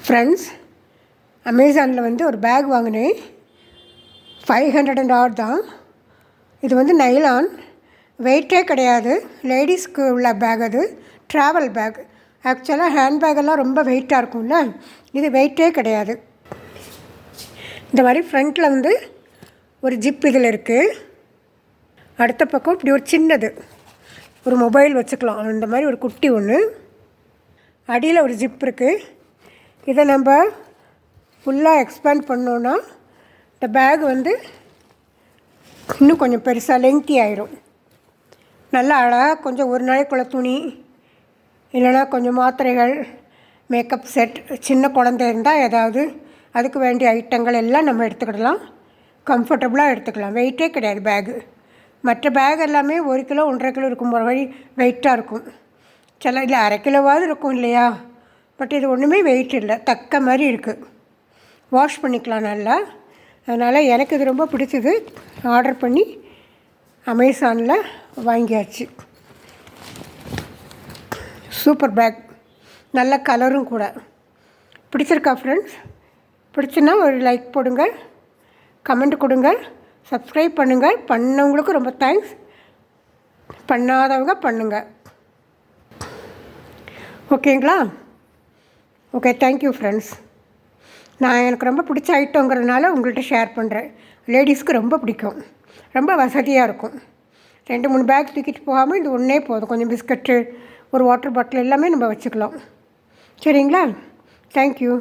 Friends, அமேசானில் ஒரு back வாங்கினேன். 500 and odd தான். இது நைலான், வெயிட்டே கிடையாது. லேடிஸ்க்கு உள்ள பேக். அது ட்ராவல் பேக். ஆக்சுவலாக ஹேண்ட் பேக்கெல்லாம் ரொம்ப வெயிட்டாக இருக்கும்ல, இது வெயிட்டே கிடையாது. இந்த மாதிரி ஃப்ரண்ட்டில் ஒரு ஜிப் இதில் இருக்குது. அடுத்த பக்கம் இப்படி ஒரு சின்னது ஒரு மொபைல் வச்சுக்கலாம். இந்த மாதிரி ஒரு குட்டி ஒன்று. அடியில் ஒரு ஜிப் இருக்குது. இதை நம்ம ஃபுல்லாக எக்ஸ்பேண்ட் பண்ணோன்னா இந்த பேக் இன்னும் கொஞ்சம் பெருசாக லெங்க்தி ஆயிரும். நல்லா அழகாக கொஞ்சம் ஒரு நாளைக்குள்ள துணி இல்லைனா கொஞ்சம் மாத்திரைகள், மேக்கப் செட், சின்ன குழந்தை இருந்தால் ஏதாவது அதுக்கு வேண்டிய ஐட்டங்கள் எல்லாம் நம்ம எடுத்துக்கிடலாம். கம்ஃபர்டபுளாக எடுத்துக்கலாம். வெயிட்டே கிடையாது பேகு. மற்ற பேக் எல்லாமே 1 கிலோ 1.5 கிலோ இருக்கும், ஒரு வழி வெயிட்டாக இருக்கும். சில இல்லை 1/2 கிலோவாவது இருக்கும் இல்லையா. பட் இது ஒன்றுமே வெயிட் இல்லை, தக்க மாதிரி இருக்குது. வாஷ் பண்ணிக்கலாம் நல்லா. அதனால் எனக்கு இது ரொம்ப பிடிச்சது. ஆர்டர் பண்ணி அமேசானில் வாங்கியாச்சு. சூப்பர் பேக், நல்ல கலரும் கூட. பிடிச்சிருக்கா ஃப்ரெண்ட்ஸ்? பிடிச்சுன்னா ஒரு லைக் போடுங்க, கமெண்ட் கொடுங்க, சப்ஸ்கிரைப் பண்ணுங்கள். பண்ணவங்களுக்கு ரொம்ப தேங்க்ஸ், பண்ணாதவங்க பண்ணுங்கள். ஓகேங்களா? Okay, thank you friends. நான் எனக்கு ரொம்ப பிடிச்ச ஐட்டங்கிறதுனால உங்கள்கிட்ட ஷேர் பண்ணுறேன். லேடிஸ்க்கு ரொம்ப பிடிக்கும், ரொம்ப வசதியாக இருக்கும். 2-3 பேக் தூக்கிட்டு போகாமல் இது ஒன்றே போதும். கொஞ்சம் பிஸ்கட்டு, ஒரு வாட்டர் பாட்டில் எல்லாமே நம்ம வச்சுக்கலாம். சரிங்களா? தேங்க்யூ.